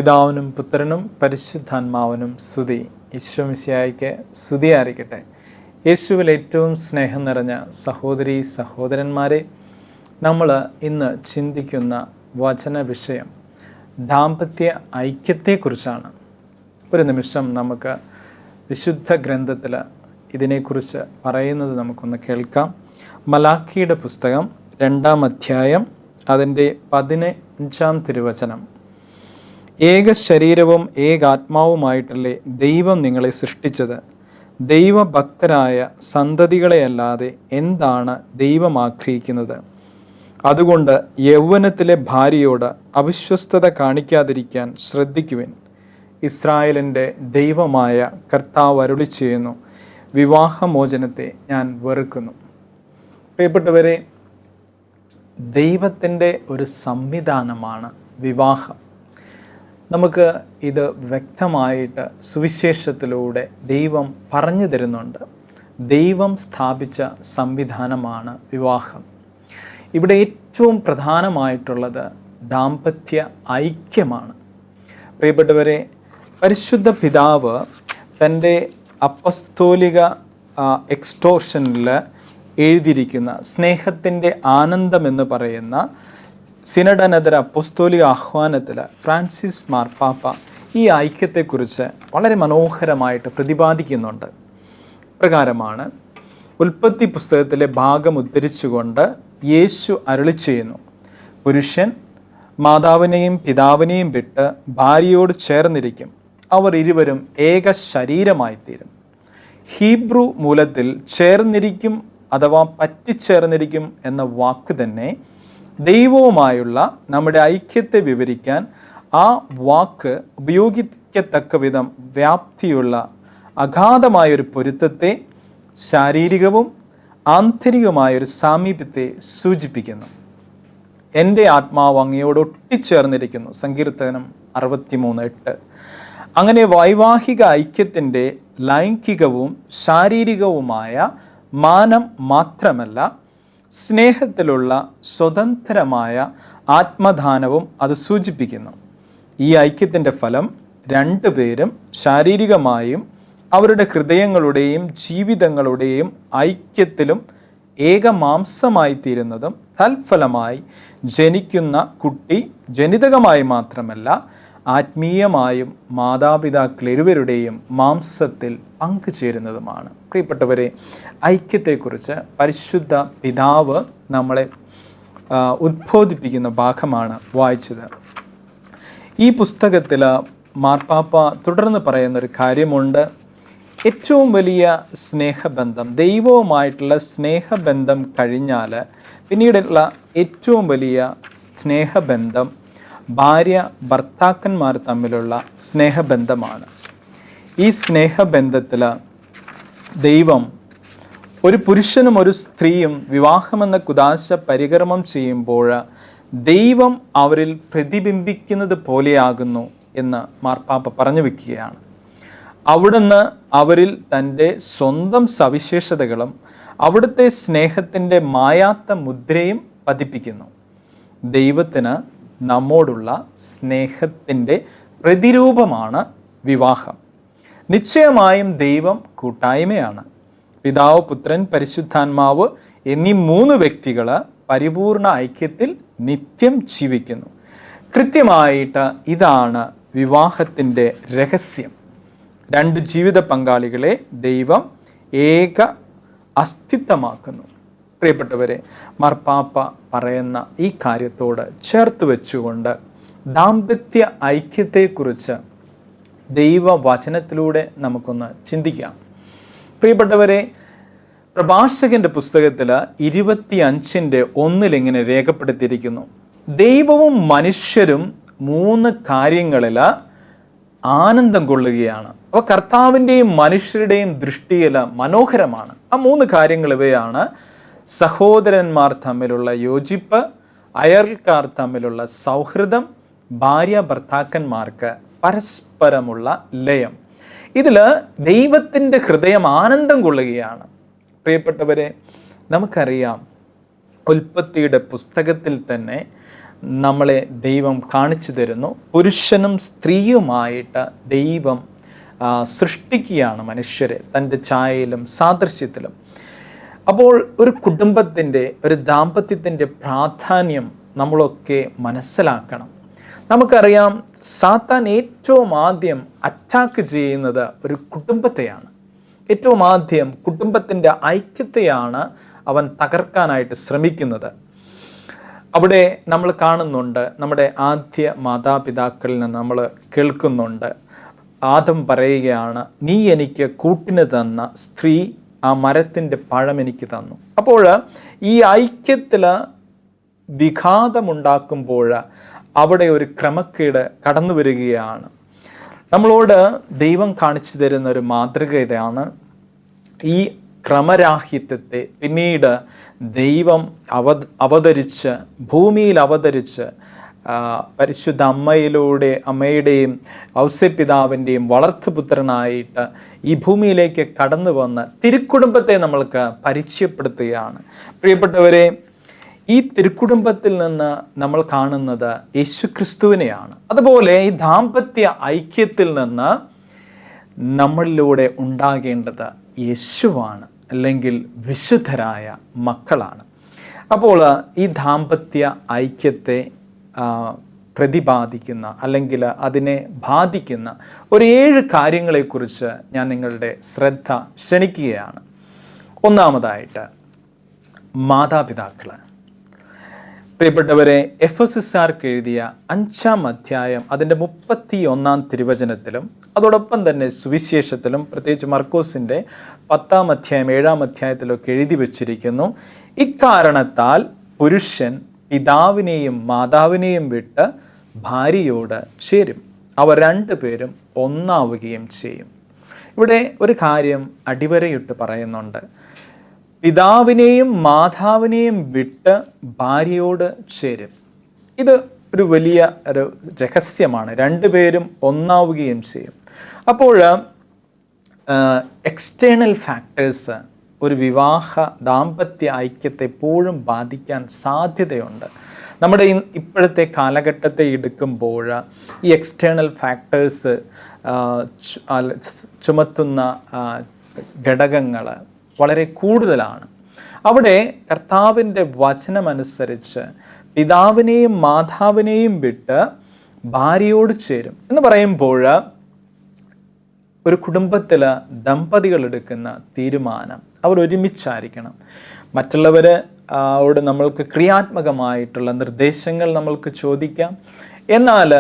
പിതാവിനും പുത്രനും പരിശുദ്ധാത്മാവിനും സ്തുതി. ഈശോ മിശിഹായ്ക്ക് സ്തുതിയായിരിക്കട്ടെ. യേശുവിൽ ഏറ്റവും സ്നേഹം നിറഞ്ഞ സഹോദരി സഹോദരന്മാരെ, നമ്മൾ ഇന്ന് ചിന്തിക്കുന്ന വചന വിഷയം ദാമ്പത്യ ഐക്യത്തെക്കുറിച്ചാണ്. ഒരു നിമിഷം നമുക്ക് വിശുദ്ധ ഗ്രന്ഥത്തിൽ ഇതിനെക്കുറിച്ച് പറയുന്നത് നമുക്കൊന്ന് കേൾക്കാം. മലാക്കിയുടെ പുസ്തകം 2-ാം അധ്യായം അതിൻ്റെ 15-ാം തിരുവചനം. ഏക ശരീരവും ഏകാത്മാവുമായിട്ടല്ലേ ദൈവം നിങ്ങളെ സൃഷ്ടിച്ചത്? ദൈവഭക്തരായ സന്തതികളെയല്ലാതെ എന്താണ് ദൈവം ആഗ്രഹിക്കുന്നത്? അതുകൊണ്ട് യൗവനത്തിലെ ഭാര്യയോട് അവിശ്വസ്തത കാണിക്കാതിരിക്കാൻ ശ്രദ്ധിക്കുവിൻ. ഇസ്രായേലിൻ്റെ ദൈവമായ കർത്താവ് അരുളി ചെയ്യുന്നു, വിവാഹമോചനത്തെ ഞാൻ വെറുക്കുന്നു. പ്രിയപ്പെട്ടവരെ, ദൈവത്തിൻ്റെ ഒരു സംവിധാനമാണ് വിവാഹം. നമുക്ക് ഇത് വ്യക്തമായിട്ട് സുവിശേഷത്തിലൂടെ ദൈവം പറഞ്ഞു തരുന്നുണ്ട്. ദൈവം സ്ഥാപിച്ച സംവിധാനമാണ് വിവാഹം. ഇവിടെ ഏറ്റവും പ്രധാനമായിട്ടുള്ളത് ദാമ്പത്യ ഐക്യമാണ്. പ്രിയപ്പെട്ടവരെ, പരിശുദ്ധ പിതാവ് തൻ്റെ അപ്പസ്തോലിക എക്സ്റ്റോർഷനിൽ എഴുതിയിരിക്കുന്ന സ്നേഹത്തിൻ്റെ ആനന്ദം എന്ന് പറയുന്ന സിനഡനതര അപ്പോസ്തോലിക ആഹ്വാനത്തിൽ ഫ്രാൻസിസ് മാർപ്പാപ്പ ഈ ഐക്യത്തെക്കുറിച്ച് വളരെ മനോഹരമായിട്ട് പ്രതിപാദിക്കുന്നുണ്ട്. പ്രകാരമാണ് ഉൽപ്പത്തി പുസ്തകത്തിലെ ഭാഗം ഉദ്ധരിച്ചുകൊണ്ട് യേശു അരുളി ചെയ്യുന്നു, പുരുഷൻ മാതാവിനെയും പിതാവിനെയും വിട്ട് ഭാര്യയോട് ചേർന്നിരിക്കും, അവർ ഇരുവരും ഏക ശരീരമായിത്തീരും. ഹീബ്രു മൂലത്തിൽ ചേർന്നിരിക്കും അഥവാ പറ്റിച്ചേർന്നിരിക്കും എന്ന വാക്ക് തന്നെ ദൈവവുമായുള്ള നമ്മുടെ ഐക്യത്തെ വിവരിക്കാൻ ആ വാക്ക് ഉപയോഗിക്കത്തക്ക വിധം വ്യാപ്തിയുള്ള അഗാധമായൊരു പൊരുത്തത്തെ, ശാരീരികവും ആന്തരികമായൊരു സാമീപ്യത്തെ സൂചിപ്പിക്കുന്നു. എൻ്റെ ആത്മാവ് അങ്ങയോട് ഒട്ടിച്ചേർന്നിരിക്കുന്നു, സങ്കീർത്തനം 63:8. അങ്ങനെ വൈവാഹിക ഐക്യത്തിൻ്റെ ലൈംഗികവും ശാരീരികവുമായ മാനം മാത്രമല്ല, സ്നേഹത്തിലുള്ള സ്വതന്ത്രമായ ആത്മദാനവും അത് സൂചിപ്പിക്കുന്നു. ഈ ഐക്യത്തിൻ്റെ ഫലം രണ്ടുപേരും ശാരീരികമായും അവരുടെ ഹൃദയങ്ങളുടെയും ജീവിതങ്ങളുടെയും ഐക്യത്തിലും ഏകമാംസമായി തീരുന്നതും തൽഫലമായി ജനിക്കുന്ന കുട്ടി ജനിതകമായി മാത്രമല്ല ആത്മീയമായും മാതാപിതാക്കൾ ഇരുവരുടെയും മാംസത്തിൽ പങ്കുചേരുന്നതുമാണ്. പ്രിയപ്പെട്ടവരെ, ഐക്യത്തെക്കുറിച്ച് പരിശുദ്ധ പിതാവ് നമ്മളെ ഉദ്ബോധിപ്പിക്കുന്ന ഭാഗമാണ് വായിച്ചത്. ഈ പുസ്തകത്തിൽ മാർപ്പാപ്പ തുടർന്ന് പറയുന്നൊരു കാര്യമുണ്ട്. ഏറ്റവും വലിയ സ്നേഹബന്ധം, ദൈവവുമായിട്ടുള്ള സ്നേഹബന്ധം കഴിഞ്ഞാൽ പിന്നീടുള്ള ഏറ്റവും വലിയ സ്നേഹബന്ധം ഭാര്യ ഭർത്താക്കന്മാർ തമ്മിലുള്ള സ്നേഹബന്ധമാണ്. ഈ സ്നേഹബന്ധത്തിൽ ദൈവം ഒരു പുരുഷനും ഒരു സ്ത്രീയും വിവാഹമെന്ന കുദാശ പരികർമ്മം ചെയ്യുമ്പോൾ ദൈവം അവരിൽ പ്രതിബിംബിക്കുന്നത് പോലെയാകുന്നു എന്ന് മാർപ്പാപ്പ പറഞ്ഞു വയ്ക്കുകയാണ്. അവിടുന്ന് അവരിൽ തൻ്റെ സ്വന്തം സവിശേഷതകളും അവിടുത്തെ സ്നേഹത്തിൻ്റെ മായാത്ത മുദ്രയും പതിപ്പിക്കുന്നു. ദൈവത്തിന് നമ്മോടുള്ള സ്നേഹത്തിൻ്റെ പ്രതിരൂപമാണ് വിവാഹം. നിശ്ചയമായും ദൈവം കൂട്ടായ്മയാണ്. പിതാവ്, പുത്രൻ, പരിശുദ്ധാത്മാവ് എന്നീ 3 വ്യക്തികൾ പരിപൂർണ ഐക്യത്തിൽ നിത്യം ജീവിക്കുന്നു. കൃത്യമായിട്ട് ഇതാണ് വിവാഹത്തിൻ്റെ രഹസ്യം. 2 ജീവിത പങ്കാളികളെ ദൈവം ഏക അസ്തിത്വമാക്കുന്നു. പ്രിയപ്പെട്ടവരെ, മാർപ്പാപ്പ പറയുന്ന ഈ കാര്യത്തോട് ചേർത്ത് വെച്ചുകൊണ്ട് ദാമ്പത്യ ഐക്യത്തെക്കുറിച്ച് ദൈവവചനത്തിലൂടെ നമുക്കൊന്ന് ചിന്തിക്കാം. പ്രിയപ്പെട്ടവരെ, പ്രഭാഷകന്റെ പുസ്തകത്തിൽ 25:1 ഇങ്ങനെ രേഖപ്പെടുത്തിയിരിക്കുന്നു, ദൈവവും മനുഷ്യരും 3 കാര്യങ്ങളിൽ ആനന്ദം കൊള്ളുകയാണ്. അപ്പോൾ കർത്താവിൻ്റെയും മനുഷ്യരുടെയും ദൃഷ്ടിയിൽ മനോഹരമാണ്. ആ 3 കാര്യങ്ങൾ ഇവയാണ്: സഹോദരന്മാർ തമ്മിലുള്ള യോജിപ്പ്, അയൽക്കാർ തമ്മിലുള്ള സൗഹൃദം, ഭാര്യ ഭർത്താക്കന്മാർക്ക് പരസ്പരമുള്ള ലയം. ഇതിൽ ദൈവത്തിൻ്റെ ഹൃദയം ആനന്ദം കൊള്ളുകയാണ്. പ്രിയപ്പെട്ടവരെ, നമുക്കറിയാം, ഉൽപ്പത്തിയുടെ പുസ്തകത്തിൽ തന്നെ നമ്മളെ ദൈവം കാണിച്ചു തരുന്നു. പുരുഷനും സ്ത്രീയുമായിട്ട് ദൈവം സൃഷ്ടിക്കുകയാണ് മനുഷ്യരെ തൻ്റെ ഛായയിലും സാദൃശ്യത്തിലും. അപ്പോൾ ഒരു കുടുംബത്തിൻ്റെ, ഒരു ദാമ്പത്യത്തിൻ്റെ പ്രാധാന്യം നമ്മളൊക്കെ മനസ്സിലാക്കണം. നമുക്കറിയാം, സാത്താൻ ഏറ്റവും ആദ്യം അറ്റാക്ക് ചെയ്യുന്നത് ഒരു കുടുംബത്തെയാണ്. ഏറ്റവും ആദ്യം കുടുംബത്തിൻ്റെ ഐക്യത്തെയാണ് അവൻ തകർക്കാനായിട്ട് ശ്രമിക്കുന്നത്. അവിടെ നമ്മൾ കാണുന്നുണ്ട്, നമ്മുടെ ആദ്യ മാതാപിതാക്കളിൽ നിന്ന് നമ്മൾ കേൾക്കുന്നുണ്ട്, ആദം പറയുകയാണ്, നീ എനിക്ക് കൂട്ടിന് തന്ന സ്ത്രീ ആ മരത്തിൻ്റെ പഴം എനിക്ക് തന്നു. അപ്പോൾ ഈ ഐക്യത്തിൽ വിഘാതമുണ്ടാക്കുമ്പോൾ അവിടെ ഒരു ക്രമക്കേട് കടന്നു വരികയാണ്. നമ്മളോട് ദൈവം കാണിച്ചു തരുന്ന ഒരു മാതൃക ഇതാണ്. ഈ ക്രമരാഹിത്യത്തെ പിന്നീട് ദൈവം അവതരിച്ച്, ഭൂമിയിൽ അവതരിച്ച്, പരിശുദ്ധ അമ്മയുടെയും ഔസേപ്പിതാവിൻ്റെയും വളർത്തുപുത്രനായിട്ട് ഈ ഭൂമിയിലേക്ക് കടന്നു വന്ന് തിരുക്കുടുംബത്തെ നമ്മൾക്ക് പരിചയപ്പെടുത്തുകയാണ്. പ്രിയപ്പെട്ടവരെ, ഈ തിരുക്കുടുംബത്തിൽ നിന്ന് നമ്മൾ കാണുന്നത് യേശുക്രിസ്തുവിനെയാണ്. അതുപോലെ ഈ ദാമ്പത്യ ഐക്യത്തിൽ നിന്ന് നമ്മളിലൂടെ ഉണ്ടാകേണ്ടത് യേശുവാണ്, അല്ലെങ്കിൽ വിശുദ്ധരായ മക്കളാണ്. അപ്പോൾ ഈ ദാമ്പത്യ ഐക്യത്തെ പ്രതിപാദിക്കുന്ന, അല്ലെങ്കിൽ അതിനെ ബാധിക്കുന്ന ഒരു 7 കാര്യങ്ങളെക്കുറിച്ച് ഞാൻ നിങ്ങളുടെ ശ്രദ്ധ ക്ഷണിക്കുകയാണ്. ഒന്നാമതായിട്ട്, മാതാപിതാക്കൾ. പ്രിയപ്പെട്ടവരെ, എഫെസസ്യർക്ക് എഴുതിയ 5-ാം അധ്യായം അതിൻ്റെ 31-ാം തിരുവചനത്തിലും അതോടൊപ്പം തന്നെ സുവിശേഷത്തിലും, പ്രത്യേകിച്ച് മർക്കോസിൻ്റെ 10-ാം അധ്യായം 7-ാം അധ്യായത്തിലൊക്കെ എഴുതി വച്ചിരിക്കുന്നു, ഇക്കാരണത്താൽ പുരുഷൻ പിതാവിനെയും മാതാവിനെയും വിട്ട് ഭാര്യയോട് ചേരും, അവർ 2 പേരും ഒന്നാവുകയും ചെയ്യും. ഇവിടെ ഒരു കാര്യം അടിവരയിട്ട് പറയുന്നുണ്ട്. പിതാവിനെയും മാതാവിനെയും വിട്ട് ഭാര്യയോട് ചേരും. ഇത് ഒരു വലിയ ഒരു രഹസ്യമാണ്. 2 പേരും ഒന്നാവുകയും ചെയ്യും. അപ്പോൾ എക്സ്റ്റേണൽ ഫാക്ടേഴ്സ് ഒരു വിവാഹ ദാമ്പത്യ ഐക്യത്തെ എപ്പോഴും ബാധിക്കാൻ സാധ്യതയുണ്ട്. നമ്മുടെ ഇപ്പോഴത്തെ കാലഘട്ടത്തെ എടുക്കുമ്പോൾ ഈ എക്സ്റ്റേണൽ ഫാക്ടേഴ്സ് ചുമത്തുന്ന ഘടകങ്ങൾ വളരെ കൂടുതലാണ്. അവിടെ കർത്താവിൻ്റെ വചനമനുസരിച്ച് പിതാവിനെയും മാതാവിനെയും വിട്ട് ഭാര്യയോട് ചേരും എന്ന് പറയുമ്പോൾ ഒരു കുടുംബത്തിൽ ദമ്പതികൾ എടുക്കുന്ന തീരുമാനം അവർ ഒരുമിച്ചായിരിക്കണം. മറ്റുള്ളവരോട് നമ്മൾക്ക് ക്രിയാത്മകമായിട്ടുള്ള നിർദ്ദേശങ്ങൾ നമ്മൾക്ക് ചോദിക്കാം. എന്നാൽ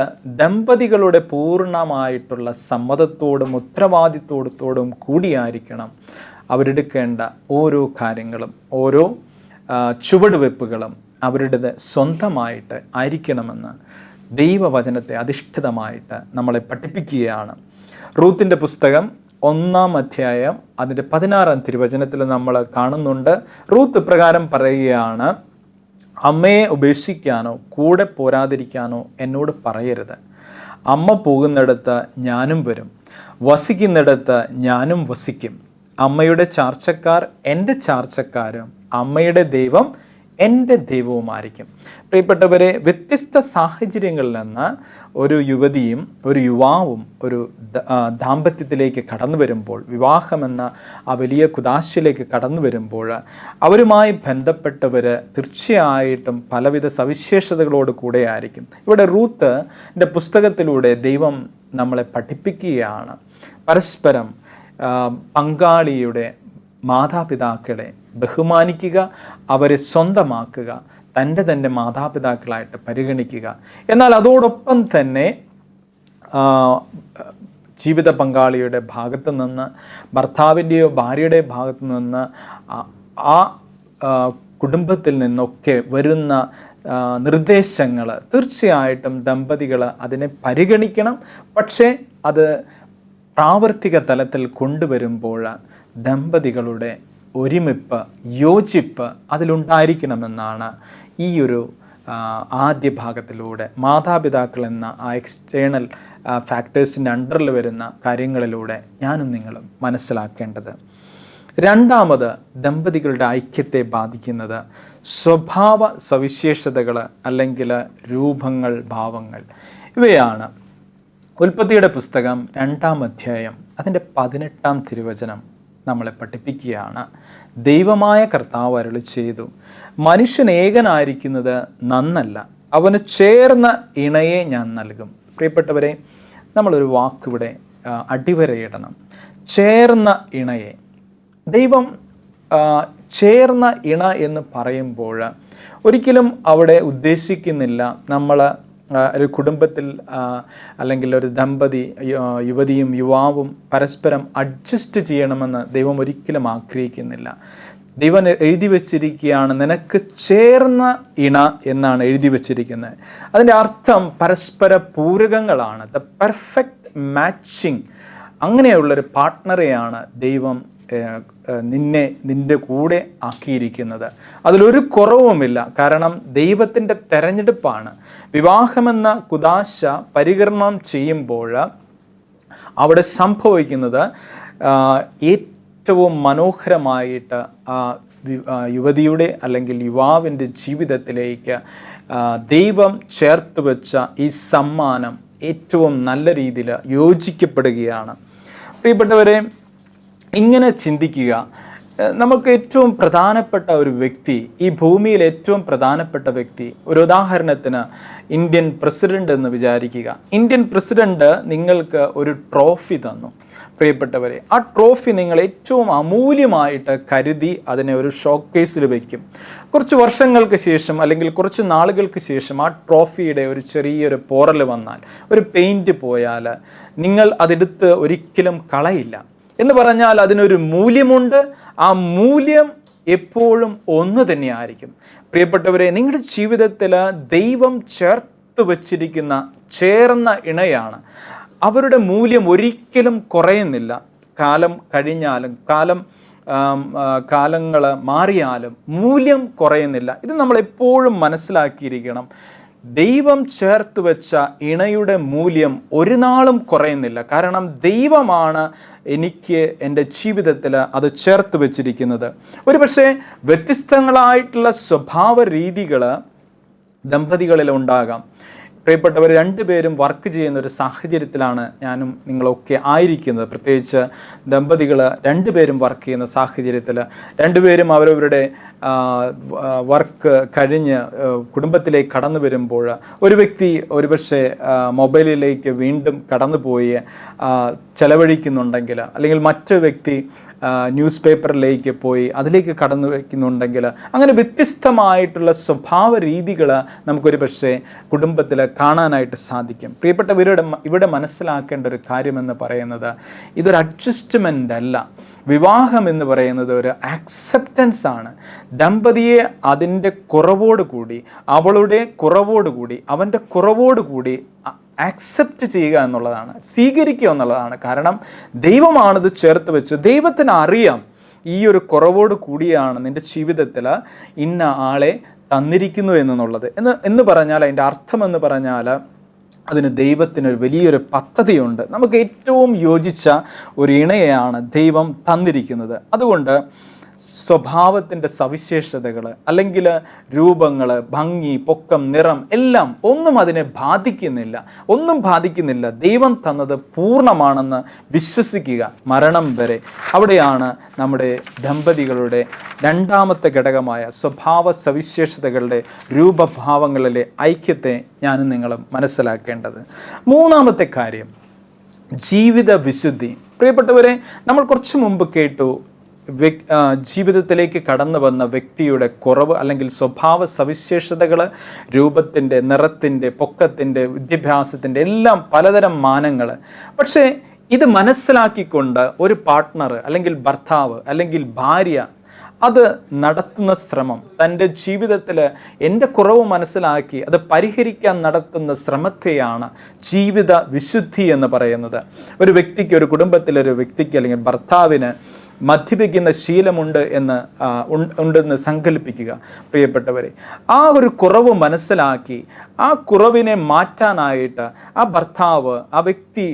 ദമ്പതികളുടെ പൂർണ്ണമായിട്ടുള്ള സമ്മതത്തോടും ഉത്തരവാദിത്വത്തോടും കൂടിയായിരിക്കണം അവരെടുക്കേണ്ട ഓരോ കാര്യങ്ങളും, ഓരോ ചുവടുവെപ്പുകളും അവരുടേത് സ്വന്തമായിട്ട് ആയിരിക്കണമെന്ന് ദൈവവചനത്തെ അധിഷ്ഠിതമായിട്ട് നമ്മളെ പഠിപ്പിക്കുകയാണ്. റൂത്തിൻ്റെ പുസ്തകം 1-ാം അധ്യായം അതിൻ്റെ 16-ാം തിരുവചനത്തിൽ നമ്മൾ കാണുന്നുണ്ട്. റൂത്ത് പ്രകാരം പറയുകയാണ്, അമ്മയെ ഉപേക്ഷിക്കാനോ കൂടെ പോരാതിരിക്കാനോ എന്നോട് പറയരുത്. അമ്മ പോകുന്നിടത്ത് ഞാനും വരും, വസിക്കുന്നിടത്ത് ഞാനും വസിക്കും. അമ്മയുടെ ചാർച്ചക്കാർ എൻ്റെ ചാർച്ചക്കാരും അമ്മയുടെ ദൈവം എൻ്റെ ദൈവവുമായിരിക്കും. പ്രിയപ്പെട്ടവരെ, വ്യത്യസ്ത സാഹചര്യങ്ങളിൽ നിന്ന് ഒരു യുവതിയും ഒരു യുവാവും ഒരു ദാമ്പത്യത്തിലേക്ക് കടന്നു വരുമ്പോൾ, വിവാഹമെന്ന ആ വലിയ കുദാശയിലേക്ക് കടന്നു വരുമ്പോൾ, അവരുമായി ബന്ധപ്പെട്ടവർ തീർച്ചയായിട്ടും പലവിധ സവിശേഷതകളോട് കൂടെ ആയിരിക്കും. ഇവിടെ റൂത്തിന്റെ പുസ്തകത്തിലൂടെ ദൈവം നമ്മളെ പഠിപ്പിക്കുകയാണ്, പരസ്പരം പങ്കാളിയുടെ മാതാപിതാക്കളെ ബഹുമാനിക്കുക, അവരെ സ്വന്തമാക്കുക, തൻ്റെ മാതാപിതാക്കളായിട്ട് പരിഗണിക്കുക. എന്നാൽ അതോടൊപ്പം തന്നെ ജീവിത പങ്കാളിയുടെ ഭാഗത്തു നിന്ന്, ഭർത്താവിൻ്റെയോ ഭാര്യയുടെ ഭാഗത്തു നിന്ന്, ആ കുടുംബത്തിൽ നിന്നൊക്കെ വരുന്ന നിർദ്ദേശങ്ങൾ തീർച്ചയായിട്ടും ദമ്പതികൾ അതിനെ പരിഗണിക്കണം. പക്ഷേ അത് പ്രാവർത്തിക തലത്തിൽ കൊണ്ടുവരുമ്പോൾ ദമ്പതികളുടെ ഒരുമിപ്പ്, യോജിപ്പ് അതിലുണ്ടായിരിക്കണമെന്നാണ് ഈ ഒരു ആദ്യ ഭാഗത്തിലൂടെ മാതാപിതാക്കൾ എന്ന ആ എക്സ്റ്റേണൽ ഫാക്ടേഴ്സിൻ്റെ അണ്ടറിൽ വരുന്ന കാര്യങ്ങളിലൂടെ ഞാനും നിങ്ങളും മനസ്സിലാക്കേണ്ടത്. രണ്ടാമത് ദമ്പതികളുടെ ഐക്യത്തെ ബാധിക്കുന്നത് സ്വഭാവ സവിശേഷതകൾ അല്ലെങ്കിൽ രൂപങ്ങൾ, ഭാവങ്ങൾ. ഇവയാണ്. ഉൽപ്പത്തിയുടെ പുസ്തകം 2-ാം അധ്യായം അതിൻ്റെ 18-ാം തിരുവചനം നമ്മളെ പഠിപ്പിക്കുകയാണ്. ദൈവമായ കർത്താവ് അരുളി ചെയ്തു, മനുഷ്യൻ ഏകനായിരിക്കുന്നത് നന്നല്ല, അവന് ചേർന്ന ഇണയെ ഞാൻ നൽകും. പ്രിയപ്പെട്ടവരെ, നമ്മളൊരു വാക്കിവിടെ അടിവരയിടണം. ചേർന്ന ഇണയെ. ദൈവം ചേർന്ന ഇണ എന്ന് പറയുമ്പോൾ ഒരിക്കലും അവിടെ ഉദ്ദേശിക്കുന്നില്ല നമ്മൾ ഒരു കുടുംബത്തിൽ അല്ലെങ്കിൽ ഒരു ദമ്പതി, യുവതിയും യുവാവും പരസ്പരം അഡ്ജസ്റ്റ് ചെയ്യണമെന്ന് ദൈവം ഒരിക്കലും ആഗ്രഹിക്കുന്നില്ല. ദൈവം എഴുതി വച്ചിരിക്കുകയാണ്, നിനക്ക് ചേർന്ന ഇണ എന്നാണ് എഴുതി വച്ചിരിക്കുന്നത്. അതിൻ്റെ അർത്ഥം പരസ്പര പൂരകങ്ങളാണ്, ദ പെർഫെക്റ്റ് മാച്ചിങ്. അങ്ങനെയുള്ളൊരു പാർട്ട്ണറെയാണ് ദൈവം നിന്റെ കൂടെ ആക്കിയിരിക്കുന്നത്. അതിലൊരു കുറവുമില്ല. കാരണം ദൈവത്തിൻ്റെ തെരഞ്ഞെടുപ്പാണ്. വിവാഹമെന്ന കുദാശ പരികർമ്മം ചെയ്യുമ്പോൾ അവിടെ സംഭവിക്കുന്നത് ഏറ്റവും മനോഹരമായിട്ട് യുവതിയുടെ അല്ലെങ്കിൽ യുവാവിൻ്റെ ജീവിതത്തിലേക്ക് ദൈവം ചേർത്ത് വെച്ച ഈ സമ്മാനം ഏറ്റവും നല്ല രീതിയിൽ യോജിക്കപ്പെടുകയാണ്. പ്രിയപ്പെട്ടവരെ, ഇങ്ങനെ ചിന്തിക്കുക. നമുക്ക് ഏറ്റവും പ്രധാനപ്പെട്ട ഒരു വ്യക്തി, ഈ ഭൂമിയിൽ ഏറ്റവും പ്രധാനപ്പെട്ട വ്യക്തി, ഒരു ഉദാഹരണത്തിന് ഇന്ത്യൻ പ്രസിഡന്റ് എന്ന് വിചാരിക്കുക. ഇന്ത്യൻ പ്രസിഡന്റ് നിങ്ങൾക്ക് ഒരു ട്രോഫി തന്നു. പ്രിയപ്പെട്ടവരെ, ആ ട്രോഫി നിങ്ങൾ ഏറ്റവും അമൂല്യമായിട്ട് കരുതി അതിനെ ഒരു ഷോക്കേസിൽ വയ്ക്കും. കുറച്ച് വർഷങ്ങൾക്ക് ശേഷം അല്ലെങ്കിൽ കുറച്ച് നാളുകൾക്ക് ശേഷം ആ ട്രോഫിയുടെ ഒരു ചെറിയൊരു പോറൽ വന്നാൽ, ഒരു പെയിൻറ്റ് പോയാൽ നിങ്ങൾ അതെടുത്ത് ഒരിക്കലും കളയില്ല. എന്ന് പറഞ്ഞാൽ അതിനൊരു മൂല്യമുണ്ട്. ആ മൂല്യം എപ്പോഴും ഒന്ന് തന്നെയായിരിക്കും. പ്രിയപ്പെട്ടവരെ, നിങ്ങളുടെ ജീവിതത്തിൽ ദൈവം ചേർത്ത് വച്ചിരിക്കുന്ന ചേർന്ന ഇണയാണ്. അവരുടെ മൂല്യം ഒരിക്കലും കുറയുന്നില്ല. കാലം കഴിഞ്ഞാലും കാലങ്ങൾ മാറിയാലും മൂല്യം കുറയുന്നില്ല. ഇത് നമ്മൾ എപ്പോഴും മനസ്സിലാക്കിയിരിക്കണം. ദൈവം ചേർത്ത് വെച്ച ഇണയുടെ മൂല്യം ഒരു നാളും കുറയുന്നില്ല. കാരണം ദൈവമാണ് എനിക്ക് എൻ്റെ ജീവിതത്തിൽ അത് ചേർത്ത് വെച്ചിരിക്കുന്നത്. ഒരു പക്ഷേ വ്യത്യസ്തങ്ങളായിട്ടുള്ള സ്വഭാവ രീതികൾ ദമ്പതികളിൽ ഉണ്ടാകാം. പ്രിയപ്പെട്ടവർ, രണ്ടുപേരും വർക്ക് ചെയ്യുന്ന ഒരു സാഹചര്യത്തിലാണ് ഞാനും നിങ്ങളൊക്കെ ആയിരിക്കുന്നത്. പ്രത്യേകിച്ച് ദമ്പതികൾ രണ്ടുപേരും വർക്ക് ചെയ്യുന്ന സാഹചര്യത്തിൽ രണ്ടുപേരും അവരവരുടെ വർക്ക് കഴിഞ്ഞ് കുടുംബത്തിലേക്ക് കടന്നു വരുമ്പോൾ ഒരു വ്യക്തി ഒരുപക്ഷെ മൊബൈലിലേക്ക് വീണ്ടും കടന്നുപോയി ചെലവഴിക്കുന്നുണ്ടെങ്കിൽ, അല്ലെങ്കിൽ മറ്റൊരു വ്യക്തി ന്യൂസ് പേപ്പറിലേക്ക് പോയി അതിലേക്ക് കടന്നു വയ്ക്കുന്നുണ്ടെങ്കിൽ, അങ്ങനെ വ്യത്യസ്തമായിട്ടുള്ള സ്വഭാവ രീതികൾ നമുക്കൊരു പക്ഷേ കുടുംബത്തിൽ കാണാനായിട്ട് സാധിക്കും. ഇവിടെ മനസ്സിലാക്കേണ്ട ഒരു കാര്യമെന്ന് പറയുന്നത്, ഇതൊരു അഡ്ജസ്റ്റ്മെൻ്റ് അല്ല. വിവാഹം എന്ന് പറയുന്നത് ഒരു ആക്സെപ്റ്റൻസ് ആണ്. ദമ്പതിയെ അതിൻ്റെ കുറവോടുകൂടി, അവളുടെ കുറവോടുകൂടി, അവൻ്റെ കുറവോടുകൂടി ആക്സെപ്റ്റ് ചെയ്യുക എന്നുള്ളതാണ്, സ്വീകരിക്കുക എന്നുള്ളതാണ്. കാരണം ദൈവമാണിത് ചേർത്ത് വെച്ച്. ദൈവത്തിന് അറിയാം ഈ ഒരു കുറവോട് കൂടിയാണ് നിൻ്റെ ജീവിതത്തിൽ ഇന്ന ആളെ തന്നിരിക്കുന്നു എന്നുള്ളത്. എന്ന് പറഞ്ഞാൽ അതിൻ്റെ അർത്ഥം എന്ന് പറഞ്ഞാൽ അതിന് ദൈവത്തിനൊരു വലിയൊരു പദ്ധതിയുണ്ട്. നമുക്ക് ഏറ്റവും യോജിച്ച ഒരു ഇണയെയാണ് ദൈവം തന്നിരിക്കുന്നത്. അതുകൊണ്ട് സ്വഭാവത്തിൻ്റെ സവിശേഷതകൾ അല്ലെങ്കിൽ രൂപങ്ങൾ, ഭംഗി, പൊക്കം, നിറം എല്ലാം ഒന്നും അതിനെ ബാധിക്കുന്നില്ല. ദൈവം തന്നത് പൂർണ്ണമാണെന്ന് വിശ്വസിക്കുക മരണം വരെ. അവിടെയാണ് നമ്മുടെ ദമ്പതികളുടെ രണ്ടാമത്തെ ഘടകമായ സ്വഭാവ സവിശേഷതകളുടെ രൂപഭാവങ്ങളിലെ ഐക്യത്തെ ഞാനും നിങ്ങളും മനസ്സിലാക്കേണ്ടത്. മൂന്നാമത്തെ കാര്യം, ജീവിത വിശുദ്ധി. പ്രിയപ്പെട്ടവരെ, നമ്മൾ കുറച്ച് മുമ്പ് കേട്ടു, ജീവിതത്തിലേക്ക് കടന്നു വന്ന വ്യക്തിയുടെ കുറവ് അല്ലെങ്കിൽ സ്വഭാവ സവിശേഷതകൾ, രൂപത്തിൻ്റെ, നിറത്തിൻ്റെ, പൊക്കത്തിൻ്റെ, വിദ്യാഭ്യാസത്തിൻ്റെ എല്ലാം പലതരം മാനങ്ങൾ. പക്ഷേ ഇത് മനസ്സിലാക്കിക്കൊണ്ട് ഒരു പാർട്ട്ണർ അല്ലെങ്കിൽ ഭർത്താവ് അല്ലെങ്കിൽ ഭാര്യ അത് നടത്തുന്ന ശ്രമം, തൻ്റെ ജീവിതത്തിൽ എൻ്റെ കുറവ് മനസ്സിലാക്കി അത് പരിഹരിക്കാൻ നടത്തുന്ന ശ്രമത്തെയാണ് ജീവിത വിശുദ്ധി എന്ന് പറയുന്നത്. ഒരു വ്യക്തിക്ക്, ഒരു കുടുംബത്തിലൊരു വ്യക്തിക്ക് അല്ലെങ്കിൽ ഭർത്താവിന് മദ്യപിക്കുന്ന ശീലമുണ്ട് ഉണ്ടെന്ന് സങ്കല്പിക്കുക പ്രിയപ്പെട്ടവരെ. ആ ഒരു കുറവ് മനസ്സിലാക്കി ആ കുറവിനെ മാറ്റാനായിട്ട് ആ ഭർത്താവ്, ആ വ്യക്തി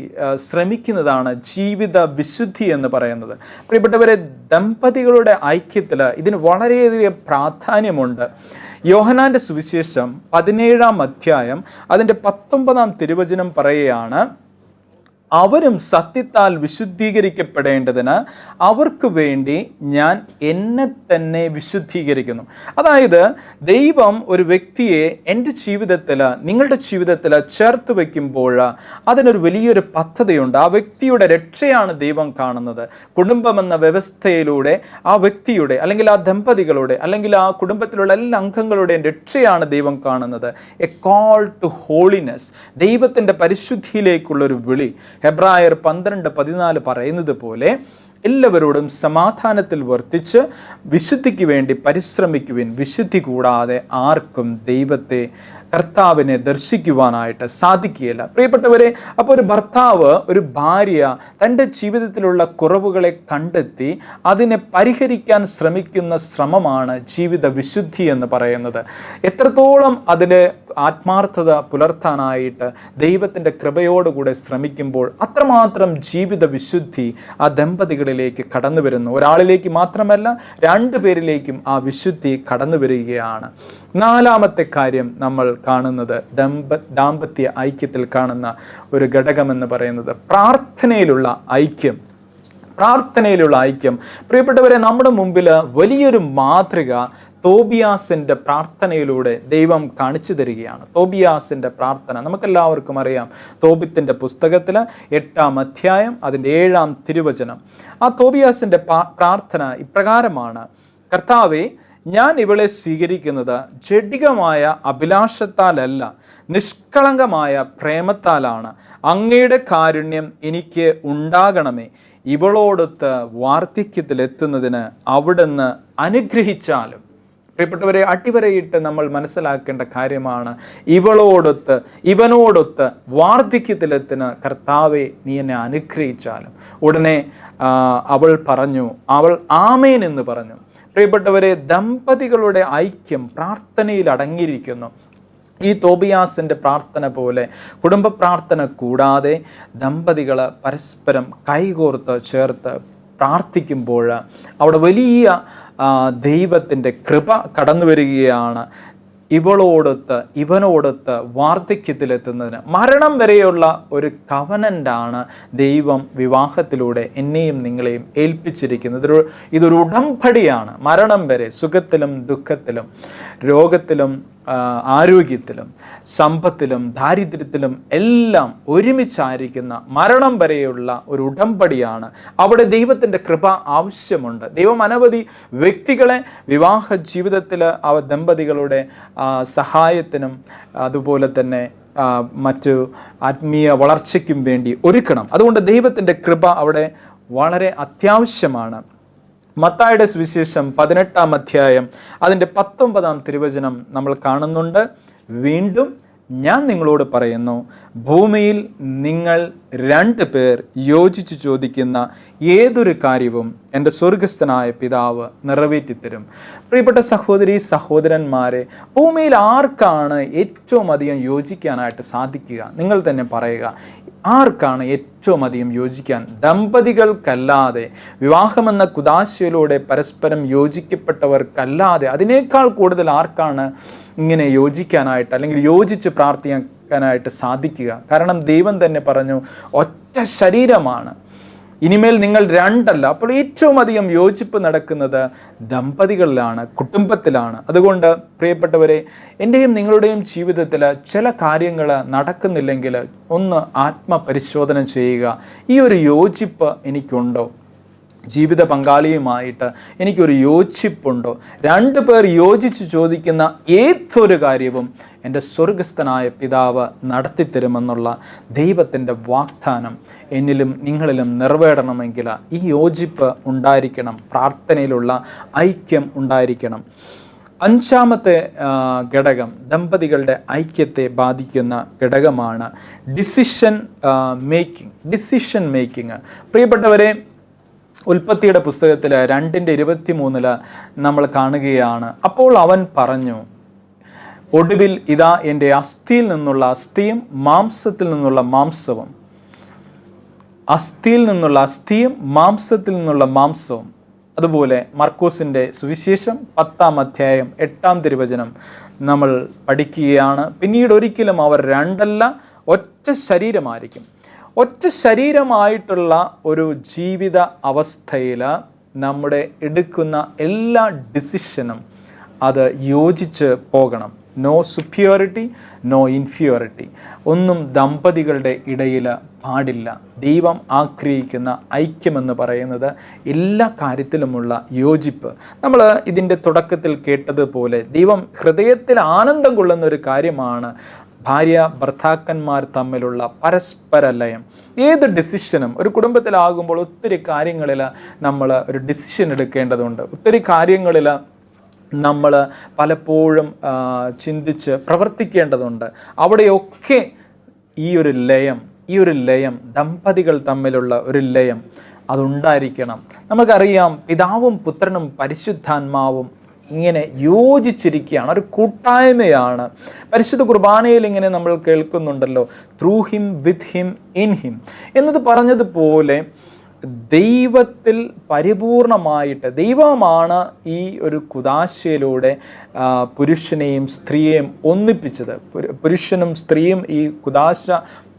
ശ്രമിക്കുന്നതാണ് ജീവിത വിശുദ്ധി എന്ന് പറയുന്നത്. പ്രിയപ്പെട്ടവരെ, ദമ്പതികളുടെ ഐക്യത്തിൽ ഇതിന് വളരെയധികം പ്രാധാന്യമുണ്ട്. യോഹന്നാന്റെ സുവിശേഷം 17-ാം അധ്യായം അതിൻ്റെ 19-ാം തിരുവചനം പറയുകയാണ്, അവരും സത്യത്താൽ വിശുദ്ധീകരിക്കപ്പെടേണ്ടതിന് അവർക്ക് വേണ്ടി ഞാൻ എന്നെ തന്നെ വിശുദ്ധീകരിക്കുന്നു. അതായത് ദൈവം ഒരു വ്യക്തിയെ എൻ്റെ ജീവിതത്തിൽ, നിങ്ങളുടെ ജീവിതത്തിൽ ചേർത്ത് വയ്ക്കുമ്പോൾ അതിനൊരു വലിയൊരു പദ്ധതിയുണ്ട്. ആ വ്യക്തിയുടെ രക്ഷയാണ് ദൈവം കാണുന്നത്. കുടുംബമെന്ന വ്യവസ്ഥയിലൂടെ ആ വ്യക്തിയുടെ, അല്ലെങ്കിൽ ആ ദമ്പതികളുടെ, അല്ലെങ്കിൽ ആ കുടുംബത്തിലുള്ള എല്ലാ അംഗങ്ങളുടെയും രക്ഷയാണ് ദൈവം കാണുന്നത്. എ കോൾ ടു ഹോളിനെസ്, ദൈവത്തിൻ്റെ പരിശുദ്ധിയിലേക്കുള്ളൊരു വിളി. ഹെബ്രായർ 12:14 പറയുന്നത് പോലെ എല്ലാവരോടും സമാധാനത്തിൽ വർത്തിച്ച് വിശുദ്ധിക്ക് വേണ്ടി പരിശ്രമിക്കുവിൻ. വിശുദ്ധി കൂടാതെ ആർക്കും ദൈവത്തെ, കർത്താവിനെ ദർശിക്കുവാനായിട്ട് സാധിക്കുകയില്ല. പ്രിയപ്പെട്ടവരെ, അപ്പോൾ ഒരു ഭർത്താവ്, ഒരു ഭാര്യ തൻ്റെ ജീവിതത്തിലുള്ള കുറവുകളെ കണ്ടെത്തി അതിനെ പരിഹരിക്കാൻ ശ്രമിക്കുന്ന ശ്രമമാണ് ജീവിത വിശുദ്ധി എന്ന് പറയുന്നത്. എത്രത്തോളം അതിന് ആത്മാർത്ഥത പുലർത്താനായിട്ട് ദൈവത്തിൻ്റെ കൃപയോടുകൂടെ ശ്രമിക്കുമ്പോൾ അത്രമാത്രം ജീവിത വിശുദ്ധി ആ ദമ്പതികളിലേക്ക് കടന്നു വരുന്നു. ഒരാളിലേക്ക് മാത്രമല്ല, 2 പേരിലേക്കും ആ വിശുദ്ധി കടന്നു വരികയാണ്. 4-ാമത്തെ കാര്യം നമ്മൾ കാണുന്നത്, ദാമ്പത്യ ഐക്യത്തിൽ കാണുന്ന ഒരു ഘടകമെന്ന് പറയുന്നത് പ്രാർത്ഥനയിലുള്ള ഐക്യം. പ്രാർത്ഥനയിലുള്ള ഐക്യം. പ്രിയപ്പെട്ടവരെ, നമ്മുടെ മുമ്പിൽ വലിയൊരു മാതൃക തോബിയാസിൻ്റെ പ്രാർത്ഥനയിലൂടെ ദൈവം കാണിച്ചു തരികയാണ്. തോബിയാസിൻ്റെ പ്രാർത്ഥന നമുക്കെല്ലാവർക്കും അറിയാം. തോബിത്തിൻ്റെ പുസ്തകത്തിൽ 8-ാം അധ്യായം അതിൻ്റെ 7-ാം തിരുവചനം. ആ തോബിയാസിൻ്റെ പ്രാർത്ഥന ഇപ്രകാരമാണ്: കർത്താവേ, ഞാൻ ഇവളെ സ്വീകരിക്കുന്നത് ജഡികമായ അഭിലാഷത്താലല്ല, നിഷ്കളങ്കമായ പ്രേമത്താലാണ്. അങ്ങയുടെ കാരുണ്യം എനിക്ക് ഉണ്ടാകണമേ. ഇവളോടൊത്ത് വാർദ്ധക്യത്തിലെത്തുന്നതിന് അവിടുന്ന് അനുഗ്രഹിച്ചാലും. പ്രിയപ്പെട്ടവരെ, അടിവരയിട്ട് നമ്മൾ മനസ്സിലാക്കേണ്ട കാര്യമാണ്, ഇവനോടൊത്ത് വാർദ്ധക്യത്തിലെത്തുന്ന കർത്താവെ, നീ എന്നെ അനുഗ്രഹിച്ചാലും. ഉടനെ അവൾ പറഞ്ഞു, അവൾ ആമേൻ എന്ന് പറഞ്ഞു. പ്രിയപ്പെട്ടവരെ, ദമ്പതികളുടെ ഐക്യം പ്രാർത്ഥനയിൽ അടങ്ങിയിരിക്കുന്നു. ഈ തോബിയാസിൻ്റെ പ്രാർത്ഥന പോലെ കുടുംബ പ്രാർത്ഥന കൂടാതെ ദമ്പതികൾ പരസ്പരം കൈകോർത്ത് ചേർത്ത് പ്രാർത്ഥിക്കുമ്പോൾ അവിടെ വലിയ ദൈവത്തിൻ്റെ കൃപ കടന്നു വരികയാണ്. ഇവനോടൊത്ത് വാർദ്ധക്യത്തിലെത്തുന്നതിന് മരണം വരെയുള്ള ഒരു കവനൻ്റാണ് ദൈവം വിവാഹത്തിലൂടെ എന്നെയും നിങ്ങളെയും ഏൽപ്പിച്ചിരിക്കുന്നത്. ഇതൊരു ഉടമ്പടിയാണ്. മരണം വരെ, സുഖത്തിലും ദുഃഖത്തിലും, രോഗത്തിലും ആരോഗ്യത്തിലും സമ്പത്തിലും ദാരിദ്ര്യത്തിലും എല്ലാം ഒരുമിച്ചായിരിക്കുന്ന മരണം വരെയുള്ള ഒരു ഉടമ്പടിയാണ്. അവിടെ ദൈവത്തിൻ്റെ കൃപ ആവശ്യമുണ്ട്. ദൈവം അനവധി വ്യക്തികളെ വിവാഹ ജീവിതത്തിൽ ആ ദമ്പതികളുടെ സഹായത്തിനും അതുപോലെ തന്നെ മറ്റു ആത്മീയ വളർച്ചയ്ക്കും വേണ്ടി ഒരുക്കണം. അതുകൊണ്ട് ദൈവത്തിൻ്റെ കൃപ അവിടെ വളരെ അത്യാവശ്യമാണ്. മത്തായിയുടെ സുവിശേഷം 18-ാം അധ്യായം അതിൻ്റെ 19-ാം തിരുവചനം നമ്മൾ കാണുന്നുണ്ട്. വീണ്ടും ഞാൻ നിങ്ങളോട് പറയുന്നു, ഭൂമിയിൽ നിങ്ങൾ 2 പേർ യോജിച്ച് ചോദിക്കുന്ന ഏതൊരു കാര്യവും എൻ്റെ സ്വർഗസ്ഥനായ പിതാവ് നിറവേറ്റിത്തരും. പ്രിയപ്പെട്ട സഹോദരി സഹോദരന്മാരെ, ഭൂമിയിൽ ആർക്കാണ് ഏറ്റവും അധികം യോജിക്കാനായിട്ട് സാധിക്കുക? നിങ്ങൾ തന്നെ പറയുക. ആർക്കാണ് ഏറ്റവും അധികം യോജിക്കാൻ? ദമ്പതികൾക്കല്ലാതെ, വിവാഹമെന്ന കുദാശയിലൂടെ പരസ്പരം യോജിക്കപ്പെട്ടവർക്കല്ലാതെ അതിനേക്കാൾ കൂടുതൽ ആർക്കാണ് ഇങ്ങനെ യോജിക്കാനായിട്ട്, അല്ലെങ്കിൽ യോജിച്ച് പ്രാർത്ഥിക്കാനായിട്ട് സാധിക്കുക? കാരണം ദൈവം തന്നെ പറഞ്ഞു, ഒറ്റ ശരീരമാണ്, ഇനിമേൽ നിങ്ങൾ 2 അല്ല. അപ്പോൾ ഏറ്റവും അധികം യോജിപ്പ് നടക്കുന്നത് ദമ്പതികളിലാണ്, കുടുംബത്തിലാണ്. അതുകൊണ്ട് പ്രിയപ്പെട്ടവരെ, എൻ്റെയും നിങ്ങളുടെയും ജീവിതത്തിൽ ചില കാര്യങ്ങൾ നടക്കുന്നില്ലെങ്കിൽ ഒന്ന് ആത്മപരിശോധന ചെയ്യുക. ഈ ഒരു യോജിപ്പ് എനിക്കുണ്ടോ? ജീവിത പങ്കാളിയുമായിട്ട് എനിക്കൊരു യോജിപ്പുണ്ടോ? 2 പേർ യോജിച്ച് ചോദിക്കുന്ന ഏതൊരു കാര്യവും എൻ്റെ സ്വർഗസ്ഥനായ പിതാവ് നടത്തിത്തരുമെന്നുള്ള ദൈവത്തിൻ്റെ വാഗ്ദാനം എന്നിലും നിങ്ങളിലും നിറവേറണമെങ്കിൽ ഈ യോജിപ്പ് ഉണ്ടായിരിക്കണം, പ്രാർത്ഥനയിലുള്ള ഐക്യം ഉണ്ടായിരിക്കണം. 5-ാമത്തെ ഘടകം, ദമ്പതികളുടെ ഐക്യത്തെ ബാധിക്കുന്ന ഘടകമാണ് ഡിസിഷൻ മേക്കിംഗ്. പ്രിയപ്പെട്ടവരെ, ഉൽപ്പത്തിയുടെ പുസ്തകത്തിൽ 2:23 നമ്മൾ കാണുകയാണ്, അപ്പോൾ അവൻ പറഞ്ഞു, ഒടുവിൽ ഇതാ എൻ്റെ അസ്ഥിയിൽ നിന്നുള്ള അസ്ഥിയും മാംസത്തിൽ നിന്നുള്ള മാംസവും, അസ്ഥിയിൽ നിന്നുള്ള അസ്ഥിയും മാംസത്തിൽ നിന്നുള്ള മാംസവും. അതുപോലെ മർക്കോസിൻ്റെ സുവിശേഷം 10-ാം അധ്യായം 8-ാം തിരുവചനം നമ്മൾ പഠിക്കുകയാണ്, പിന്നീട് ഒരിക്കലും അവർ രണ്ടല്ല ഒറ്റ ശരീരമായിരിക്കും. ഒറ്റ ശരീരമായിട്ടുള്ള ഒരു ജീവിത അവസ്ഥയിൽ നമ്മുടെ എടുക്കുന്ന എല്ലാ ഡിസിഷനും അത് യോജിച്ച് പോകണം. No superiority, no inferiority. ഒന്നും ദമ്പതികളുടെ ഇടയിൽ പാടില്ല. ദൈവം ആഗ്രഹിക്കുന്ന ഐക്യമെന്ന് പറയുന്നത് എല്ലാ കാര്യത്തിലുമുള്ള യോജിപ്പ്. നമ്മൾ ഇതിൻ്റെ തുടക്കത്തിൽ കേട്ടതുപോലെ ദൈവം ഹൃദയത്തിൽ ആനന്ദം കൊള്ളുന്ന ഒരു കാര്യമാണ് ഭാര്യ ഭർത്താക്കന്മാർ തമ്മിലുള്ള പരസ്പര ലയം. ഏത് ഡിസിഷനും ഒരു കുടുംബത്തിലാകുമ്പോൾ ഒത്തിരി കാര്യങ്ങളിൽ നമ്മൾ ഒരു ഡിസിഷൻ എടുക്കേണ്ടതുണ്ട്. ഒത്തിരി കാര്യങ്ങളിൽ നമ്മൾ പലപ്പോഴും ചിന്തിച്ച് പ്രവർത്തിക്കേണ്ടതുണ്ട്. അവിടെയൊക്കെ ഈ ഒരു ലയം ദമ്പതികൾ തമ്മിലുള്ള ഒരു ലയം അതുണ്ടായിരിക്കണം. നമുക്കറിയാം, പിതാവും പുത്രനും പരിശുദ്ധാത്മാവും ഇങ്ങനെ യോജിച്ചിരിക്കുകയാണ്, ഒരു കൂട്ടായ്മയാണ്. പരിശുദ്ധ കുർബാനയിൽ ഇങ്ങനെ നമ്മൾ കേൾക്കുന്നുണ്ടല്ലോ, through him, with him, in him എന്നത് പറഞ്ഞതുപോലെ ദൈവത്തിൽ പരിപൂർണമായിട്ട് ദൈവമാണ് ഈ ഒരു കുദാശയിലൂടെ പുരുഷനെയും സ്ത്രീയെയും ഒന്നിപ്പിച്ചത്. പുരുഷനും സ്ത്രീയും ഈ കുദാശ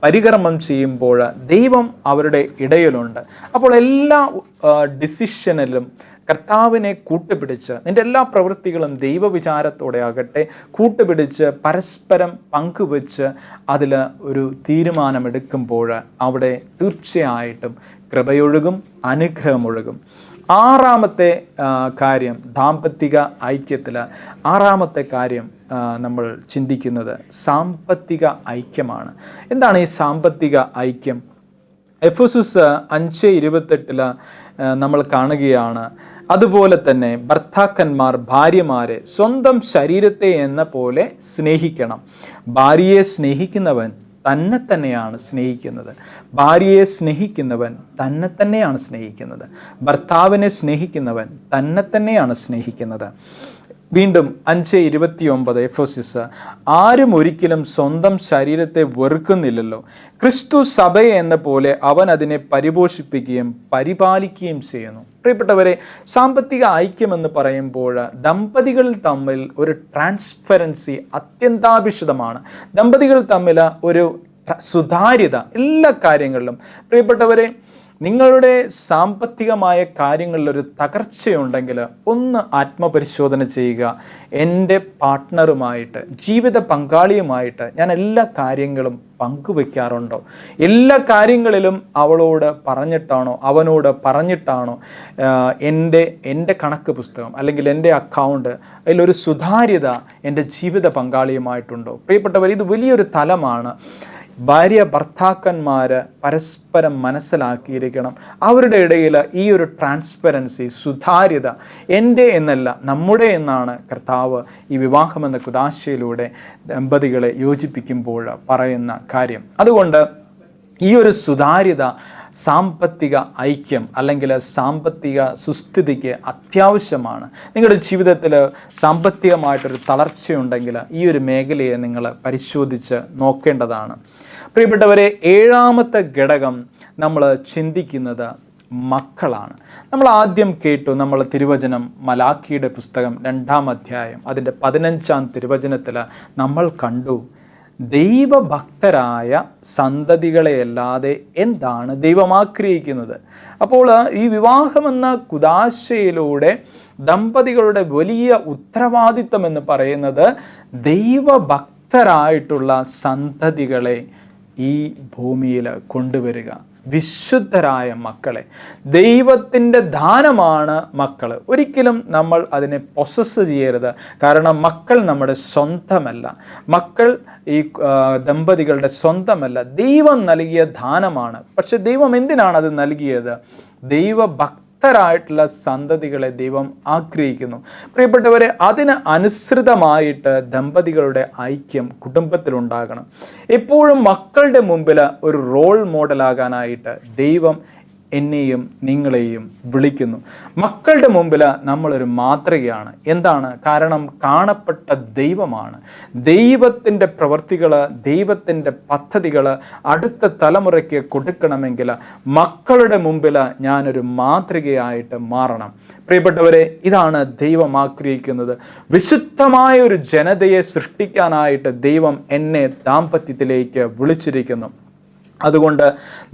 പരികർമ്മം ചെയ്യുമ്പോൾ ദൈവം അവരുടെ ഇടയിലുണ്ട്. അപ്പോൾ എല്ലാ ഡിസിഷനിലും കർത്താവിനെ കൂട്ടുപിടിച്ച്, നിൻ്റെ എല്ലാ പ്രവൃത്തികളും ദൈവവിചാരത്തോടെ ആകട്ടെ കൂട്ടുപിടിച്ച് പരസ്പരം പങ്കുവെച്ച് അതിൽ ഒരു തീരുമാനമെടുക്കുമ്പോൾ അവിടെ തീർച്ചയായിട്ടും കൃപയൊഴുകും, അനുഗ്രഹമൊഴുകും. 6ാമത്തെ കാര്യം, ദാമ്പത്തിക ഐക്യത്തിൽ 6ാമത്തെ കാര്യം നമ്മൾ ചിന്തിക്കുന്നത് സാമ്പത്തിക ഐക്യമാണ്. എന്താണ് ഈ സാമ്പത്തിക ഐക്യം? എഫെസോസ് 5:28 നമ്മൾ കാണുകയാണ്, അതുപോലെ തന്നെ ഭർത്താക്കന്മാർ ഭാര്യമാരെ സ്വന്തം ശരീരത്തെ എന്ന പോലെ സ്നേഹിക്കണം. ഭാര്യയെ സ്നേഹിക്കുന്നവൻ തന്നെ തന്നെയാണ് സ്നേഹിക്കുന്നത്. ഭാര്യയെ സ്നേഹിക്കുന്നവൻ തന്നെ തന്നെയാണ് സ്നേഹിക്കുന്നത്. ഭർത്താവിനെ സ്നേഹിക്കുന്നവൻ തന്നെ തന്നെയാണ് സ്നേഹിക്കുന്നത്. വീണ്ടും 5:29 എഫെസോസ്, ആരും ഒരിക്കലും സ്വന്തം ശരീരത്തെ വെറുക്കുന്നില്ലല്ലോ, ക്രിസ്തു സഭയെ എന്ന പോലെ അവൻ അതിനെ പരിപോഷിപ്പിക്കുകയും പരിപാലിക്കുകയും ചെയ്യുന്നു. പ്രിയപ്പെട്ടവരെ, സാമ്പത്തിക ഐക്യമെന്ന് പറയുമ്പോൾ ദമ്പതികൾ തമ്മിൽ ഒരു ട്രാൻസ്പെറൻസി അത്യന്താപേക്ഷിതമാണ്. ദമ്പതികൾ തമ്മിൽ ഒരു സുതാര്യത എല്ലാ കാര്യങ്ങളിലും. പ്രിയപ്പെട്ടവരെ, നിങ്ങളുടെ സാമ്പത്തികമായ കാര്യങ്ങളിലൊരു തകർച്ചയുണ്ടെങ്കിൽ ഒന്ന് ആത്മപരിശോധന ചെയ്യുക. എൻ്റെ പാർട്ട്ണറുമായിട്ട്, ജീവിത പങ്കാളിയുമായിട്ട് ഞാൻ എല്ലാ കാര്യങ്ങളും പങ്കുവെക്കാറുണ്ടോ? എല്ലാ കാര്യങ്ങളിലും അവളോട് പറഞ്ഞിട്ടാണോ അവനോട് പറഞ്ഞിട്ടാണോ എൻ്റെ കണക്ക് പുസ്തകം അല്ലെങ്കിൽ എൻ്റെ അക്കൗണ്ട് അതിലൊരു സുതാര്യത എൻ്റെ ജീവിത പങ്കാളിയുമായിട്ടുണ്ടോ? പ്രിയപ്പെട്ടവർ, ഇത് വലിയൊരു തലമാണ്. ഭാര്യ ഭർത്താക്കന്മാർ പരസ്പരം മനസ്സിലാക്കിയിരിക്കണം. അവരുടെ ഇടയിൽ ഈ ഒരു ട്രാൻസ്പെറൻസി, സുതാര്യത എൻ്റെ എന്നല്ല നമ്മുടെ എന്നാണ് കർത്താവ് ഈ വിവാഹമെന്ന കുദാശയിലൂടെ ദമ്പതികളെ യോജിപ്പിക്കുമ്പോൾ പറയുന്ന കാര്യം. അതുകൊണ്ട് ഈ ഒരു സുതാര്യത സാമ്പത്തിക ഐക്യം അല്ലെങ്കിൽ സാമ്പത്തിക സുസ്ഥിതിക്ക് അത്യാവശ്യമാണ്. നിങ്ങളുടെ ജീവിതത്തിൽ സാമ്പത്തികമായിട്ടൊരു തളർച്ചയുണ്ടെങ്കിൽ ഈ ഒരു മേഖലയെ നിങ്ങൾ പരിശോധിച്ച് നോക്കേണ്ടതാണ്. പ്രിയപ്പെട്ടവരെ, 7ാമത്തെ ഘടകം നമ്മൾ ചിന്തിക്കുന്നത് മക്കളാണ്. നമ്മൾ ആദ്യം കേട്ടു, നമ്മൾ തിരുവചനം മലാക്കിയുടെ പുസ്തകം 2-ാം അധ്യായം അതിൻ്റെ 15-ാം തിരുവചനത്തിൽ നമ്മൾ കണ്ടു, ദൈവഭക്തരായ സന്തതികളെയല്ലാതെ എന്താണ് ദൈവം ആഗ്രഹിക്കുന്നത്? അപ്പോൾ ഈ വിവാഹമെന്ന കുദാശയിലൂടെ ദമ്പതികളുടെ വലിയ ഉത്തരവാദിത്തം എന്ന് പറയുന്നത് ദൈവഭക്തരായിട്ടുള്ള സന്തതികളെ ഈ ഭൂമിയിൽ കൊണ്ടുവരിക. വിശുദ്ധരായ മക്കളെ, ദൈവത്തിൻ്റെ ദാനമാണ് മക്കൾ. ഒരിക്കലും നമ്മൾ അതിനെ പൊസസ് ചെയ്യരുത്. കാരണം മക്കൾ നമ്മുടെ സ്വന്തമല്ല, മക്കൾ ഈ ദമ്പതികളുടെ സ്വന്തമല്ല, ദൈവം നൽകിയ ദാനമാണ്. പക്ഷെ ദൈവം എന്തിനാണ് അത് നൽകിയത്? ദൈവഭക്തരായിട്ടുള്ള സന്തതികളെ ദൈവം ആഗ്രഹിക്കുന്നു. പ്രിയപ്പെട്ടവരെ, അതിന് അനുസൃതമായിട്ട് ദമ്പതികളുടെ ഐക്യം കുടുംബത്തിലുണ്ടാകണം. എപ്പോഴും മക്കളുടെ മുമ്പിൽ ഒരു റോൾ മോഡലാകാനായിട്ട് ദൈവം എന്നെയും നിങ്ങളെയും വിളിക്കുന്നു. മക്കളുടെ മുമ്പിൽ നമ്മളൊരു മാതൃകയാണ്. എന്താണ് കാരണം? കാണപ്പെട്ട ദൈവമാണ്. ദൈവത്തിൻ്റെ പ്രവൃത്തികൾ, ദൈവത്തിൻ്റെ പദ്ധതികൾ അടുത്ത തലമുറയ്ക്ക് കൊടുക്കണമെങ്കിൽ മക്കളുടെ മുമ്പിൽ ഞാനൊരു മാതൃകയായിട്ട് മാറണം. പ്രിയപ്പെട്ടവരെ, ഇതാണ് ദൈവം ആഗ്രഹിക്കുന്നത്. വിശുദ്ധമായ ഒരു ജനതയെ സൃഷ്ടിക്കാനായിട്ട് ദൈവം എന്നെ ദാമ്പത്യത്തിലേക്ക് വിളിച്ചിരിക്കുന്നു. അതുകൊണ്ട്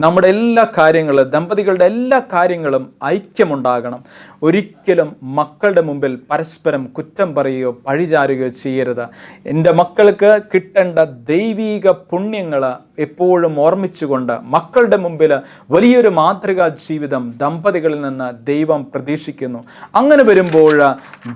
നമ്മുടെ എല്ലാ കാര്യങ്ങളും, ദമ്പതികളുടെ എല്ലാ കാര്യങ്ങളും ഐക്യമുണ്ടാകണം. ഒരിക്കലും മക്കളുടെ മുമ്പിൽ പരസ്പരം കുറ്റം പറയുകയോ പഴിചാരുകയോ ചെയ്യരുത്. എൻ്റെ മക്കൾക്ക് കിട്ടേണ്ട ദൈവീക പുണ്യങ്ങൾ എപ്പോഴും ഓർമ്മിച്ചുകൊണ്ട് മക്കളുടെ മുമ്പിൽ വലിയൊരു മാതൃകാ ജീവിതം ദമ്പതികളിൽ നിന്ന് ദൈവം പ്രതീക്ഷിക്കുന്നു. അങ്ങനെ വരുമ്പോൾ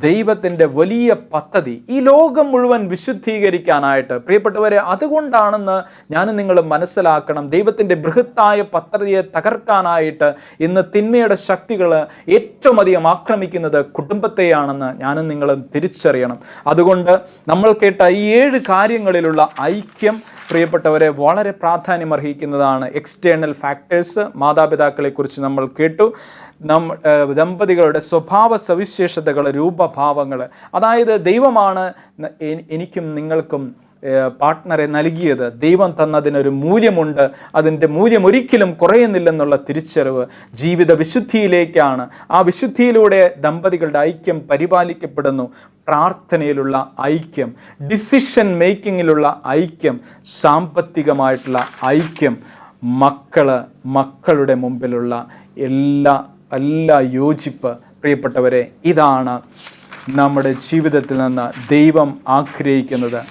ദൈവത്തിൻ്റെ വലിയ പദ്ധതി ഈ ലോകം മുഴുവൻ വിശുദ്ധീകരിക്കാനായിട്ട്, പ്രിയപ്പെട്ടവരെ, അതുകൊണ്ടാണെന്ന് ഞാനും നിങ്ങൾ മനസ്സിലാക്കണം. ദൈവത്തിൻ്റെ ബൃഹത്തായ പദ്ധതിയെ തകർക്കാനായിട്ട് ഇന്ന് തിന്മയുടെ ശക്തികൾ ഏറ്റവും അധികം ആക്രമിക്കുന്നത് കുടുംബത്തെയാണെന്ന് ഞാനും നിങ്ങളും തിരിച്ചറിയണം. അതുകൊണ്ട് നമ്മൾ കേട്ട ഈ 7 കാര്യങ്ങളിലുള്ള ഐക്യം, പ്രിയപ്പെട്ടവരെ, വളരെ പ്രാധാന്യം അർഹിക്കുന്നതാണ്. എക്സ്റ്റേണൽ ഫാക്ടേഴ്സ്, മാതാപിതാക്കളെക്കുറിച്ച് നമ്മൾ കേട്ടു. ദമ്പതികളുടെ സ്വഭാവ സവിശേഷതകൾ, രൂപഭാവങ്ങൾ, അതായത് ദൈവമാണ് എനിക്കും നിങ്ങൾക്കും പാർട്ട്ണറെ നൽകിയത്. ദൈവം തന്നതിനൊരു മൂല്യമുണ്ട്. അതിൻ്റെ മൂല്യം ഒരിക്കലും കുറയുന്നില്ലെന്നുള്ള തിരിച്ചറിവ് ജീവിത വിശുദ്ധിയിലേക്കാണ്. ആ വിശുദ്ധിയിലൂടെ ദമ്പതികളുടെ ഐക്യം പരിപാലിക്കപ്പെടുന്നു. പ്രാർത്ഥനയിലുള്ള ഐക്യം, ഡിസിഷൻ മേക്കിങ്ങിലുള്ള ഐക്യം, സാമ്പത്തികമായിട്ടുള്ള ഐക്യം, മക്കളുടെ മുമ്പിലുള്ള എല്ലാ യോജിപ്പ്. പ്രിയപ്പെട്ടവരെ, ഇതാണ് നമ്മുടെ ജീവിതത്തിൽ നിന്ന് ദൈവം ആഗ്രഹിക്കുന്നത്.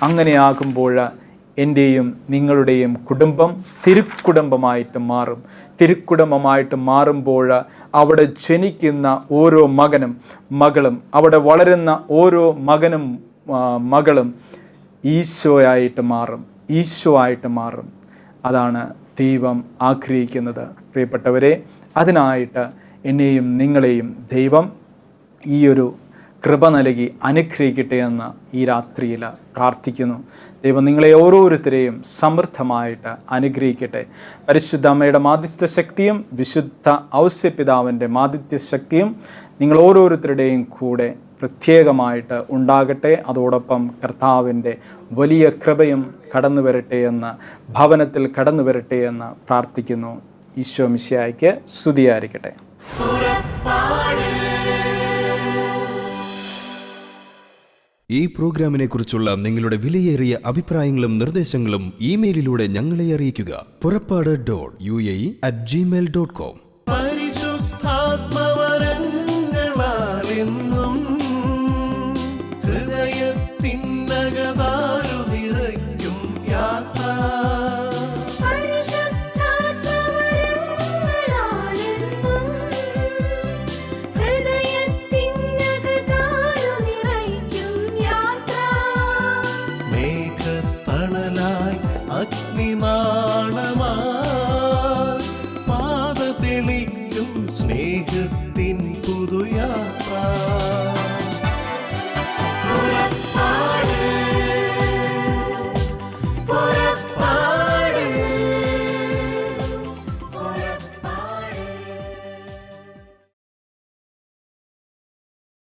അങ്ങനെയാകുമ്പോൾ എൻ്റെയും നിങ്ങളുടെയും കുടുംബം തിരുക്കുടുംബമായിട്ട് മാറും. തിരുക്കുടുംബമായിട്ട് മാറുമ്പോൾ അവിടെ ജനിക്കുന്ന ഓരോ മകനും മകളും, അവിടെ വളരുന്ന ഓരോ മകനും മകളും ഈശോയായിട്ട് മാറും. അതാണ് ദൈവം ആഗ്രഹിക്കുന്നത്. പ്രിയപ്പെട്ടവരെ, അതിനായിട്ട് എന്നെയും നിങ്ങളെയും ദൈവം ഈ ഒരു കൃപ നൽകി അനുഗ്രഹിക്കട്ടെ എന്ന് ഈ രാത്രിയിൽ പ്രാർത്ഥിക്കുന്നു. ദൈവം നിങ്ങളെ ഓരോരുത്തരെയും സമൃദ്ധമായിട്ട് അനുഗ്രഹിക്കട്ടെ. പരിശുദ്ധ അമ്മയുടെ മാധ്യസ്ഥ ശക്തിയും വിശുദ്ധ ഔസ്യപിതാവിൻ്റെ മാധ്യസ്ഥ ശക്തിയും നിങ്ങൾ ഓരോരുത്തരുടെയും കൂടെ പ്രത്യേകമായിട്ട് ഉണ്ടാകട്ടെ. അതോടൊപ്പം കർത്താവിൻ്റെ വലിയ കൃപയും കടന്നു വരട്ടെ എന്ന്, ഭവനത്തിൽ കടന്നു വരട്ടെ എന്ന് പ്രാർത്ഥിക്കുന്നു. ഈശോ മിശിഹായ്ക്ക് സ്തുതിയായിരിക്കട്ടെ. ഈ പ്രോഗ്രാമിനെ കുറിച്ചുള്ള നിങ്ങളുടെ വിലയേറിയ അഭിപ്രായങ്ങളും നിർദ്ദേശങ്ങളും ഇമെയിലിലൂടെ ഞങ്ങളെ അറിയിക്കുക. purappadu.uae@gmail.com. അഗ്നിനാ